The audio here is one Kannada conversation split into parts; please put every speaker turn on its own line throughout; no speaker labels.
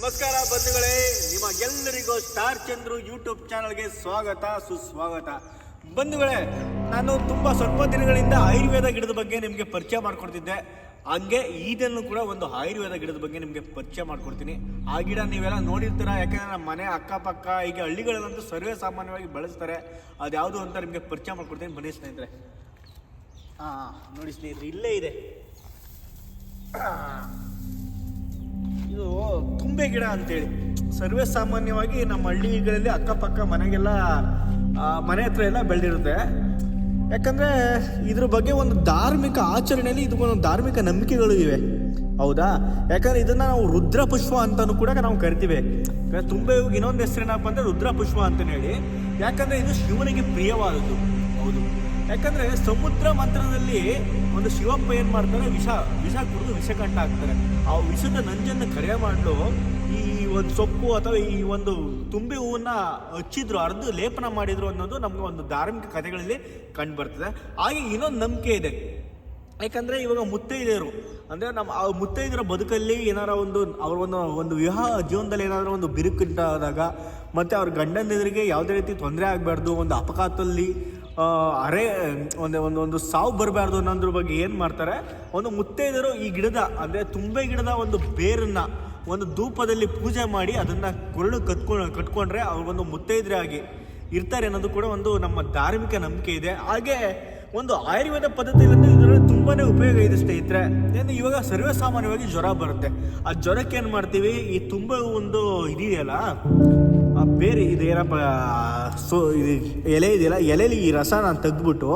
ನಮಸ್ಕಾರ ಬಂಧುಗಳೇ, ನಿಮಗೆಲ್ಲರಿಗೂ ಸ್ಟಾರ್ ಚಂದ್ರು ಯೂಟ್ಯೂಬ್ ಚಾನಲ್ಗೆ ಸ್ವಾಗತ ಸುಸ್ವಾಗತ. ಬಂಧುಗಳೇ, ನಾನು ಸ್ವಲ್ಪ ದಿನಗಳಿಂದ ಆಯುರ್ವೇದ ಗಿಡದ ಬಗ್ಗೆ ನಿಮಗೆ ಪರಿಚಯ ಮಾಡಿಕೊಡ್ತಿದ್ದೆ. ಹಂಗೆ ಈದನ್ನು ಕೂಡ ಒಂದು ಆಯುರ್ವೇದ ಗಿಡದ ಬಗ್ಗೆ ನಿಮಗೆ ಪರಿಚಯ ಮಾಡ್ಕೊಡ್ತೀನಿ. ಆ ಗಿಡ ನೀವೆಲ್ಲ ನೋಡಿರ್ತೀರ, ಯಾಕೆಂದರೆ ನಮ್ಮ ಮನೆ ಅಕ್ಕಪಕ್ಕ ಈಗ ಹಳ್ಳಿಗಳಲ್ಲಂತೂ ಸರ್ವೇ ಸಾಮಾನ್ಯವಾಗಿ ಬಳಸ್ತಾರೆ. ಅದು ಯಾವುದು ಅಂತ ನಿಮಗೆ ಪರಿಚಯ ಮಾಡ್ಕೊಡ್ತೀನಿ. ಬನ್ನಿ ಸ್ನೇಹಿತರೆ. ನೋಡಿ ಸ್ನೇಹಿತರೆ, ಇಲ್ಲೇ ಇದೆ. ಇದು ತುಂಬೆ ಗಿಡ ಅಂತೇಳಿ ಸರ್ವೇ ಸಾಮಾನ್ಯವಾಗಿ ನಮ್ಮ ಹಳ್ಳಿಗಳಲ್ಲಿ ಅಕ್ಕಪಕ್ಕ ಮನೆಗೆಲ್ಲ ಮನೆ ಹತ್ರ ಎಲ್ಲ ಬೆಳೆದಿರುತ್ತೆ. ಯಾಕಂದರೆ ಇದ್ರ ಬಗ್ಗೆ ಒಂದು ಧಾರ್ಮಿಕ ಆಚರಣೆಯಲ್ಲಿ ಇದಕ್ಕೊಂದು ಧಾರ್ಮಿಕ ನಂಬಿಕೆಗಳು ಇವೆ, ಹೌದಾ? ಯಾಕಂದರೆ ಇದನ್ನು ನಾವು ರುದ್ರ ಪುಷ್ಪ ಅಂತಲೂ ಕೂಡ ನಾವು ಕರಿತೀವಿ. ತುಂಬೆ ಇನ್ನೊಂದು ಹೆಸರೇನಪ್ಪ ಅಂದರೆ ರುದ್ರ ಪುಷ್ಪ ಅಂತಲೇ ಹೇಳಿ. ಯಾಕಂದರೆ ಇದು ಶಿವನಿಗೆ ಪ್ರಿಯವಾದದ್ದು, ಹೌದು. ಯಾಕಂದರೆ ಸಮುದ್ರ ಮಂತ್ರದಲ್ಲಿ ಒಂದು ಶಿವಪ್ಪ ಏನು ಮಾಡ್ತಾರೆ, ವಿಷ ಕುಡಿದು ವಿಷಕಂಠ ಹಾಕ್ತಾರೆ. ಆ ವಿಷದ ನಂಜನ್ನು ಕರೆ ಮಾಡಲು ಈ ಒಂದು ಸೊಪ್ಪು ಅಥವಾ ಈ ಒಂದು ತುಂಬೆ ಹೂವನ್ನ ಹಚ್ಚಿದ್ರು, ಅರ್ಧ ಲೇಪನ ಮಾಡಿದ್ರು ಅನ್ನೋದು ನಮ್ಗೆ ಒಂದು ಧಾರ್ಮಿಕ ಕಥೆಗಳಲ್ಲಿ ಕಂಡು ಬರ್ತದೆ. ಹಾಗೆ ಇನ್ನೊಂದು ನಂಬಿಕೆ ಇದೆ. ಯಾಕಂದರೆ ಇವಾಗ ಮುತ್ತೈದೆಯರು ಅಂದರೆ ನಮ್ಮ ಆ ಮುತ್ತೈದರ ಬದುಕಲ್ಲಿ ಏನಾರ ಅವ್ರ ಒಂದು ವಿವಾಹ ಜೀವನದಲ್ಲಿ ಏನಾದರೂ ಒಂದು ಬಿರುಕುಂಟಾದಾಗ ಮತ್ತು ಅವ್ರ ಗಂಡನ ಎದುರಿಗೆ ಯಾವುದೇ ರೀತಿ ತೊಂದರೆ ಆಗಬಾರ್ದು, ಒಂದು ಅಪಘಾತದಲ್ಲಿ ಒಂದು ಸಾವು ಬರಬಾರ್ದು ಅನ್ನೋದ್ರ ಬಗ್ಗೆ ಏನು ಮಾಡ್ತಾರೆ, ಒಂದು ಮುತ್ತೈದರು ಈ ಗಿಡದ ಅಂದರೆ ತುಂಬೆ ಗಿಡದ ಒಂದು ಬೇರನ್ನು ಒಂದು ಧೂಪದಲ್ಲಿ ಪೂಜೆ ಮಾಡಿ ಅದನ್ನು ಕೊರಳು ಕಟ್ಕೊಂಡ್ರೆ ಅವ್ರಿಗೊಂದು ಮುತ್ತೈದ್ರೆ ಆಗಿ ಇರ್ತಾರೆ ಅನ್ನೋದು ಕೂಡ ಒಂದು ನಮ್ಮ ಧಾರ್ಮಿಕ ನಂಬಿಕೆ ಇದೆ. ಹಾಗೆ ಒಂದು ಆಯುರ್ವೇದ ಪದ್ಧತಿಯಲ್ಲಿ ಇದರಲ್ಲಿ ತುಂಬಾ ಉಪಯೋಗ ಇದೆ ಸ್ನೇಹಿತರೆ. ಏನು ಇವಾಗ ಸರ್ವೇ ಸಾಮಾನ್ಯವಾಗಿ ಜ್ವರ ಬರುತ್ತೆ. ಆ ಜ್ವರಕ್ಕೆ ಏನು ಮಾಡ್ತೀವಿ, ಈ ತುಂಬ ಒಂದು ಇದೆಯಲ್ಲ ಬೇರೆ ಇದು ಏನಪ್ಪ ಇದು ಎಲೆ ಇದೆಯಲ್ಲ, ಎಲೆಯಲ್ಲಿ ಈ ರಸ ನಾನು ತೆಗೆದ್ಬಿಟ್ಟು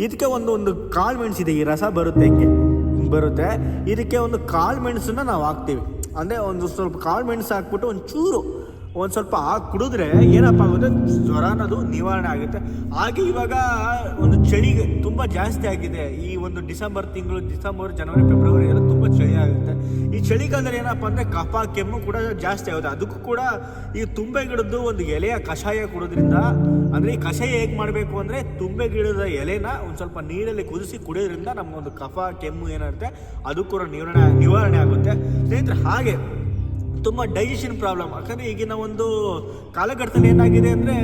ಇದಕ್ಕೆ ಒಂದು ಕಾಳು ಮೆಣಸಿದೆ, ಈ ರಸ ಬರುತ್ತೆ, ಹಿಂಗೆ ಬರುತ್ತೆ. ಇದಕ್ಕೆ ಒಂದು ಕಾಳು ಮೆಣಸನ್ನ ನಾವು ಹಾಕ್ತೀವಿ. ಅಂದರೆ ಒಂದು ಸ್ವಲ್ಪ ಕಾಳು ಮೆಣಸು ಹಾಕ್ಬಿಟ್ಟು ಒಂದು ಸ್ವಲ್ಪ ಹಾಕಿ ಕುಡಿದ್ರೆ ಏನಪ್ಪ ಆಗುತ್ತೆ, ಜ್ವರ ಅನ್ನೋದು ನಿವಾರಣೆ ಆಗುತ್ತೆ. ಹಾಗೆ ಇವಾಗ ಒಂದು ಚಳಿಗೆ ತುಂಬ ಜಾಸ್ತಿ ಆಗಿದೆ. ಈ ಒಂದು ಡಿಸೆಂಬರ್, ಜನವರಿ, ಫೆಬ್ರವರಿ ಎಲ್ಲ ತುಂಬ ಚಳಿ ಆಗುತ್ತೆ. ಈ ಚಳಿಗಾಲದಲ್ಲಿ ಏನಪ್ಪ ಅಂದರೆ ಕಫ ಕೆಮ್ಮು ಕೂಡ ಜಾಸ್ತಿ ಆಗುತ್ತೆ. ಅದಕ್ಕೂ ಕೂಡ ಈ ತುಂಬೆ ಗಿಡದ್ದು ಒಂದು ಎಲೆಯ ಕಷಾಯ ಕುಡೋದ್ರಿಂದ, ಅಂದರೆ ಈ ಕಷಾಯ ಹೇಗೆ ಮಾಡಬೇಕು ಅಂದರೆ ತುಂಬೆ ಗಿಡದ ಎಲೆನ ಒಂದು ಸ್ವಲ್ಪ ನೀರಲ್ಲಿ ಕುದಿಸಿ ಕುಡಿಯೋದ್ರಿಂದ ನಮಗೊಂದು ಕಫ ಕೆಮ್ಮು ಏನಿರುತ್ತೆ ಅದು ಕೂಡ ನಿವಾರಣೆ ಆಗುತ್ತೆ ಸ್ನೇಹಿತರೆ. ಹಾಗೆ ತುಂಬ ಡೈಜೆಷನ್ ಪ್ರಾಬ್ಲಮ್, ಯಾಕಂದರೆ ಈಗಿನ ಒಂದು ಕಾಲಘಟ್ಟದಲ್ಲಿ ಏನಾಗಿದೆ ಅಂದರೆ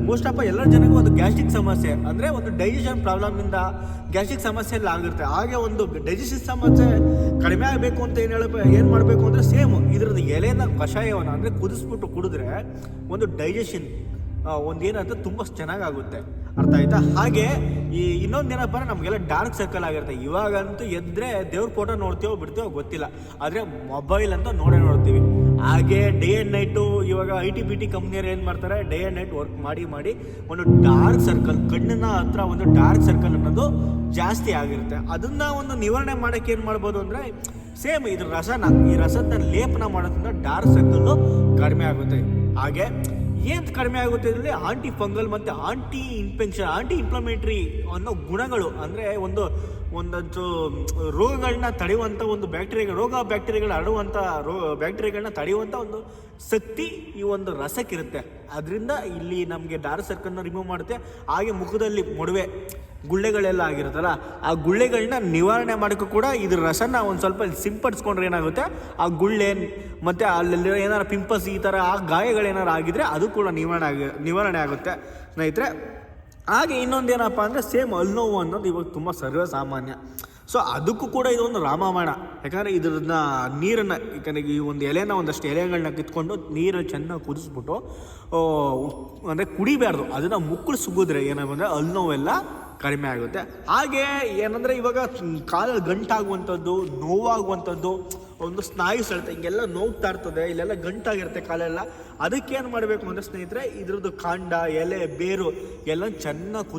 ಮೋಸ್ಟ್ ಆಫ್ ಎಲ್ಲ ಜನಗೂ ಒಂದು ಗ್ಯಾಸ್ಟ್ರಿಕ್ ಸಮಸ್ಯೆ, ಅಂದರೆ ಒಂದು ಡೈಜೆಷನ್ ಪ್ರಾಬ್ಲಮಿಂದ ಗ್ಯಾಸ್ಟ್ರಿಕ್ ಸಮಸ್ಯೆ ಎಲ್ಲ ಆಗಿರುತ್ತೆ. ಹಾಗೆ ಒಂದು ಡೈಜೆಷನ್ ಸಮಸ್ಯೆ ಕಡಿಮೆ ಆಗಬೇಕು ಅಂತ ಏನು ಮಾಡಬೇಕು ಅಂದರೆ ಸೇಮ್ ಇದ್ರದ್ದು ಎಲೆನ ಕಷಾಯವನ್ನು ಅಂದರೆ ಕುದಿಸ್ಬಿಟ್ಟು ಕುಡಿದ್ರೆ ಒಂದು ಡೈಜೆಷನ್ ಒಂದೇನಂತ ತುಂಬ ಚೆನ್ನಾಗಾಗುತ್ತೆ, ಅರ್ಥ ಆಯ್ತಾ? ಹಾಗೆ ಈ ಇನ್ನೊಂದೇನಪ್ಪ ಅಂದರೆ ನಮಗೆಲ್ಲ ಡಾರ್ಕ್ ಸರ್ಕಲ್ ಆಗಿರುತ್ತೆ. ಇವಾಗಂತೂ ಎದ್ದರೆ ದೇವ್ರ ಫೋಟೋ ನೋಡ್ತೀವೋ ಬಿಡ್ತೀವೋ ಗೊತ್ತಿಲ್ಲ, ಆದರೆ ಮೊಬೈಲ್ ಅಂತ ನೋಡ್ತೀವಿ. ಹಾಗೆ ಡೇ ಆ್ಯಂಡ್ ನೈಟು ಇವಾಗ IT-BT ಕಂಪ್ನಿಯರು ಏನು ಮಾಡ್ತಾರೆ, ಡೇ ಆ್ಯಂಡ್ ನೈಟ್ ವರ್ಕ್ ಮಾಡಿ ಒಂದು ಡಾರ್ಕ್ ಸರ್ಕಲ್, ಕಣ್ಣಿನ ಹತ್ರ ಒಂದು ಡಾರ್ಕ್ ಸರ್ಕಲ್ ಅನ್ನೋದು ಜಾಸ್ತಿ ಆಗಿರುತ್ತೆ. ಅದನ್ನು ಒಂದು ನಿವಾರಣೆ ಮಾಡೋಕ್ಕೆ ಏನು ಮಾಡ್ಬೋದು ಅಂದರೆ ಸೇಮ್ ಈ ರಸದ ಲೇಪನ ಮಾಡೋದ್ರಿಂದ ಡಾರ್ಕ್ ಸರ್ಕಲ್ಲು ಕಡಿಮೆ ಆಗುತ್ತೆ. ಹಾಗೆ ಏನು ಕಡಿಮೆ ಆಗುತ್ತೆ ಇದರಲ್ಲಿ ಆಂಟಿ ಫಂಗಲ್ ಮತ್ತು ಆಂಟಿ ಇನ್ಫ್ಲಮೇಟ್ರಿ ಅನ್ನೋ ಗುಣಗಳು, ಅಂದರೆ ಒಂದೊಂದು ರೋಗಗಳನ್ನ ತಡೆಯುವಂಥ ಒಂದು ಬ್ಯಾಕ್ಟೀರಿಯಾಗಳು ಹರಡುವಂಥ ಬ್ಯಾಕ್ಟೀರಿಯಾಗಳನ್ನ ತಡೆಯುವಂಥ ಒಂದು ಶಕ್ತಿ ಈ ಒಂದು ರಸಕ್ಕಿರುತ್ತೆ. ಅದರಿಂದ ಇಲ್ಲಿ ನಮಗೆ ಡಾರ್ಕ್ ಸರ್ಕಲ್ನ ರಿಮೂವ್ ಮಾಡುತ್ತೆ. ಹಾಗೆ ಮುಖದಲ್ಲಿ ಮೊಡವೆ ಗುಳ್ಳೆಗಳೆಲ್ಲ ಆಗಿರುತ್ತಲ್ಲ, ಆ ಗುಳ್ಳೆಗಳನ್ನ ನಿವಾರಣೆ ಮಾಡೋಕ್ಕೂ ಕೂಡ ಇದ್ರ ರಸನ ಒಂದು ಸ್ವಲ್ಪ ಸಿಂಪಡಿಸ್ಕೊಂಡ್ರೆ ಏನಾಗುತ್ತೆ, ಆ ಗುಳ್ಳೆ ಮತ್ತು ಅಲ್ಲೆಲ್ಲ ಏನಾರು ಪಿಂಪಲ್ಸ್ ಈ ಥರ ಆ ಗಾಯಗಳೇನಾರು ಆಗಿದ್ರೆ ಅದು ಕೂಡ ನಿವಾರಣೆ ಆಗುತ್ತೆ ಸ್ನೇಹಿತರೆ. ಹಾಗೆ ಇನ್ನೊಂದೇನಪ್ಪ ಅಂದರೆ ಸೇಮ್ ಹಲ್ಲುನೋವು ಅನ್ನೋದು ಇವಾಗ ತುಂಬ ಸರ್ವೇ ಸಾಮಾನ್ಯ. ಸೊ ಅದಕ್ಕೂ ಕೂಡ ಇದೊಂದು ರಾಮಬಾಣ. ಯಾಕಂದರೆ ಇದನ್ನ ನೀರನ್ನು, ಯಾಕಂದರೆ ಈ ಒಂದು ಎಲೆನ ಒಂದಷ್ಟು ಎಲೆಗಳನ್ನ ಕಿತ್ಕೊಂಡು ನೀರಲ್ಲಿ ಚೆನ್ನಾಗಿ ಕುದಿಸ್ಬಿಟ್ಟು ಅಂದರೆ ಕುಡಿಬಾರ್ದು, ಅದನ್ನು ಮುಕ್ಕಳು ಸುಗಿದ್ರೆ ಏನಾಗುತ್ತೆ ಹಲ್ಲುನೋವೆಲ್ಲ ಕಡಿಮೆ ಆಗುತ್ತೆ. ಹಾಗೆ ಏನಂದರೆ ಇವಾಗ ಕಾಲಲ್ಲಿ ಗಂಟಾಗುವಂಥದ್ದು, ನೋವಾಗುವಂಥದ್ದು, ಒಂದು ಸ್ನಾಯು ಸೆಳೆತ ಹಿಂಗೆಲ್ಲ ನೋವ್ತಾ ಇರ್ತದೆ, ಇಲ್ಲೆಲ್ಲ ಗಂಟಾಗಿರುತ್ತೆ ಕಾಲೆಲ್ಲ. ಅದಕ್ಕೇನು ಮಾಡಬೇಕು ಅಂದರೆ ಸ್ನೇಹಿತರೆ, ಇದ್ರದ್ದು ಕಾಂಡ, ಎಲೆ, ಬೇರು ಎಲ್ಲ ಚೆನ್ನಾಗಿ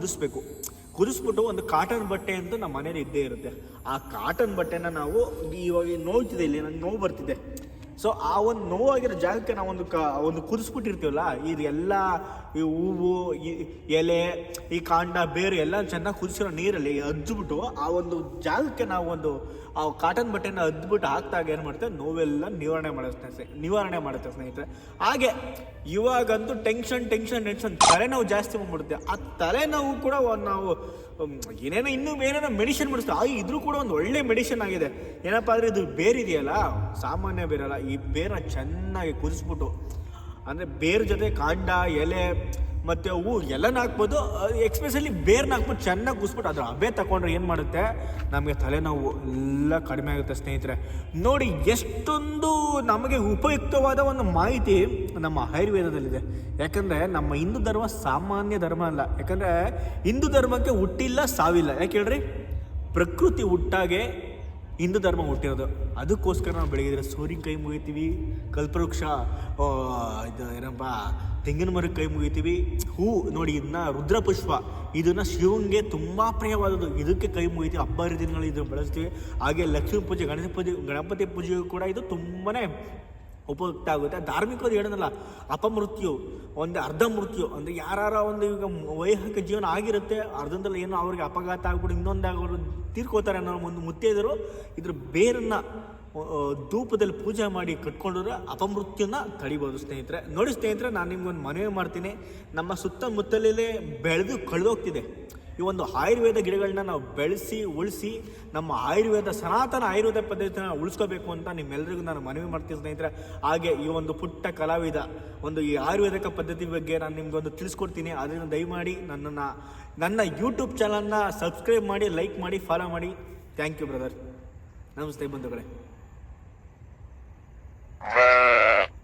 ಕುದಿಸ್ಬಿಟ್ಟು ಒಂದು ಕಾಟನ್ ಬಟ್ಟೆ ಅಂತ ನಮ್ಮ ಮನೇಲಿ ಇದ್ದೇ ಇರುತ್ತೆ. ಆ ಕಾಟನ್ ಬಟ್ಟೆನ ನಾವು ಇವಾಗ ನೋವ್ತಿದೆ, ಇಲ್ಲಿ ನಂಗೆ ನೋವು ಬರ್ತಿದೆ, ಸೊ ಆ ಒಂದು ನೋವಾಗಿರೋ ಜಾಗಕ್ಕೆ ನಾವು ಒಂದು ಕುದಿಸ್ಬಿಟ್ಟಿರ್ತೀವಲ್ಲ, ಇದೆಲ್ಲ ಈ ಹೂವು, ಈ ಎಲೆ, ಈ ಕಾಂಡ, ಬೇರು ಎಲ್ಲ ಚೆನ್ನಾಗಿ ಕುದಿಸಿರೋ ನೀರಲ್ಲಿ ಅದ್ಬಿಟ್ಟು ಆ ಒಂದು ಜಾಗಕ್ಕೆ ನಾವು ಆ ಕಾಟನ್ ಬಟ್ಟೆನ ಅದ್ಬಿಟ್ಟು ಹಾಕ್ದಾಗ ಏನು ಮಾಡ್ತೇವೆ, ನೋವೆಲ್ಲ ನಿವಾರಣೆ ಮಾಡುತ್ತೆ ಸ್ನೇಹಿತರೆ. ಹಾಗೆ ಇವಾಗಂತೂ ಟೆನ್ಷನ್ ತಲೆನೋವು ಜಾಸ್ತಿ ಬಂದ್ಬಿಡುತ್ತೆ. ಆ ತಲೆನೋವು ಕೂಡ ನಾವು ಏನೇನೋ ಮೆಡಿಸಿನ್ ಮಾಡಿಸ್ತೀವಿ. ಇದ್ರೂ ಕೂಡ ಒಂದು ಒಳ್ಳೆ ಮೆಡಿಸಿನ್ ಆಗಿದೆ. ಏನಪ್ಪ ಅಂದರೆ ಇದು ಬೇರಿದೆಯಲ್ಲ, ಸಾಮಾನ್ಯ ಬೇರಲ್ಲ, ಈ ಬೇರನ್ನ ಚೆನ್ನಾಗಿ ಕುದಿಸ್ಬಿಟ್ಟು, ಅಂದರೆ ಬೇರ್ ಜೊತೆ ಕಾಂಡ, ಎಲೆ ಮತ್ತು ಹೂವು ಎಲ್ಲನ ಹಾಕ್ಬೋದು. ಎಕ್ಸ್ಪೆಷಲಿ ಬೇರ್ನ ಹಾಕ್ಬಿಟ್ಟು ಚೆನ್ನಾಗಿ ಕುದಿಸ್ಬಿಟ್ಟು ಅದ್ರ ಹಬೆ ತಗೊಂಡ್ರೆ ಏನು ಮಾಡುತ್ತೆ, ನಮಗೆ ತಲೆನೋವು ಎಲ್ಲ ಕಡಿಮೆ ಆಗುತ್ತೆ ಸ್ನೇಹಿತರೆ. ನೋಡಿ ಎಷ್ಟೊಂದು ನಮಗೆ ಉಪಯುಕ್ತವಾದ ಒಂದು ಮಾಹಿತಿ ನಮ್ಮ ಆಯುರ್ವೇದದಲ್ಲಿದೆ. ಯಾಕಂದರೆ ನಮ್ಮ ಹಿಂದೂ ಧರ್ಮ ಸಾಮಾನ್ಯ ಧರ್ಮ ಅಲ್ಲ. ಯಾಕಂದರೆ ಹಿಂದೂ ಧರ್ಮಕ್ಕೆ ಹುಟ್ಟಿಲ್ಲ ಸಾವಿಲ್ಲ. ಯಾಕೆ ಹೇಳ್ರಿ, ಪ್ರಕೃತಿ ಹುಟ್ಟಾಗೆ ಹಿಂದೂ ಧರ್ಮ ಹುಟ್ಟಿರೋದು. ಅದಕ್ಕೋಸ್ಕರ ನಾವು ಬೆಳಗಿದ್ರೆ ಸೂರ್ಯನ ಕೈ ಮುಗಿತೀವಿ, ಕಲ್ಪವೃಕ್ಷ ಇದು ಏನಪ್ಪ ತೆಂಗಿನ ಮರಕ್ಕೆ ಕೈ ಮುಗಿತೀವಿ. ಹೂ ನೋಡಿ, ಇದನ್ನ ರುದ್ರಪುಷ್ಪ, ಇದನ್ನು ಶಿವನಿಗೆ ತುಂಬ ಪ್ರಿಯವಾದದ್ದು, ಇದಕ್ಕೆ ಕೈ ಮುಗಿತೀವಿ. ಹಬ್ಬ ಹರಿದಿನಗಳು ಇದನ್ನು ಬಳಸ್ತೀವಿ. ಹಾಗೆ ಲಕ್ಷ್ಮೀ ಪೂಜೆ, ಗಣಪತಿ ಪೂಜೆಗೂ ಕೂಡ ಇದು ತುಂಬಾ ಉಪಯುಕ್ತ ಆಗುತ್ತೆ. ಧಾರ್ಮಿಕವಾದ ಹೇಳೋದಲ್ಲ, ಅಪಮೃತ್ಯು ಒಂದು ಅರ್ಧ ಮೃತ್ಯು ಅಂದರೆ ಯಾರ ಒಂದು ಈಗ ವೈವಾಹಿಕ ಜೀವನ ಆಗಿರುತ್ತೆ, ಅರ್ಧದಲ್ಲಿ ಏನೋ ಅವ್ರಿಗೆ ಅಪಘಾತ ಆಗ್ಬಿಟ್ಟು ಇನ್ನೊಂದಾಗೋರು ತೀರ್ಕೋತಾರೆ ಅನ್ನೋ ಒಂದು ಮುತ್ತೈದರು ಇದ್ರ ಬೇರನ್ನು ಧೂಪದಲ್ಲಿ ಪೂಜೆ ಮಾಡಿ ಕಟ್ಕೊಂಡ್ರೆ ಅಪಮೃತ್ಯುನ ತಡಿಬೋದು ಸ್ನೇಹಿತರೆ. ನೋಡಿ ಸ್ನೇಹಿತರೆ, ನಾನು ನಿಮ್ಗೊಂದು ಮನವಿ ಮಾಡ್ತೀನಿ. ನಮ್ಮ ಸುತ್ತಮುತ್ತಲೇ ಬೆಳೆದು ಕಳೆದೋಗ್ತಿದೆ ಈ ಒಂದು ಆಯುರ್ವೇದ ಗಿಡಗಳನ್ನ ನಾವು ಬೆಳೆಸಿ ಉಳಿಸಿ ನಮ್ಮ ಆಯುರ್ವೇದ ಸನಾತನ ಆಯುರ್ವೇದ ಪದ್ಧತಿನ ಉಳಿಸ್ಕೋಬೇಕು ಅಂತ ನಿಮ್ಮೆಲ್ಲರಿಗೂ ನಾನು ಮನವಿ ಮಾಡ್ತೀನಿ ಸ್ನೇಹಿತರೆ. ಹಾಗೆ ಈ ಒಂದು ಪುಟ್ಟ ಕಲಾವಿದ ಒಂದು ಈ ಆಯುರ್ವೇದಿಕ ಪದ್ಧತಿ ಬಗ್ಗೆ ನಾನು ನಿಮ್ಗೊಂದು ತಿಳಿಸ್ಕೊಡ್ತೀನಿ. ಅದನ್ನು ದಯಮಾಡಿ ನನ್ನ ಯೂಟ್ಯೂಬ್ ಚಾನಲ್ನ ಸಬ್ಸ್ಕ್ರೈಬ್ ಮಾಡಿ, ಲೈಕ್ ಮಾಡಿ, ಫಾಲೋ ಮಾಡಿ. Thank you brother. ನಮಸ್ತೆ ಬಂಧುಗಳೇ.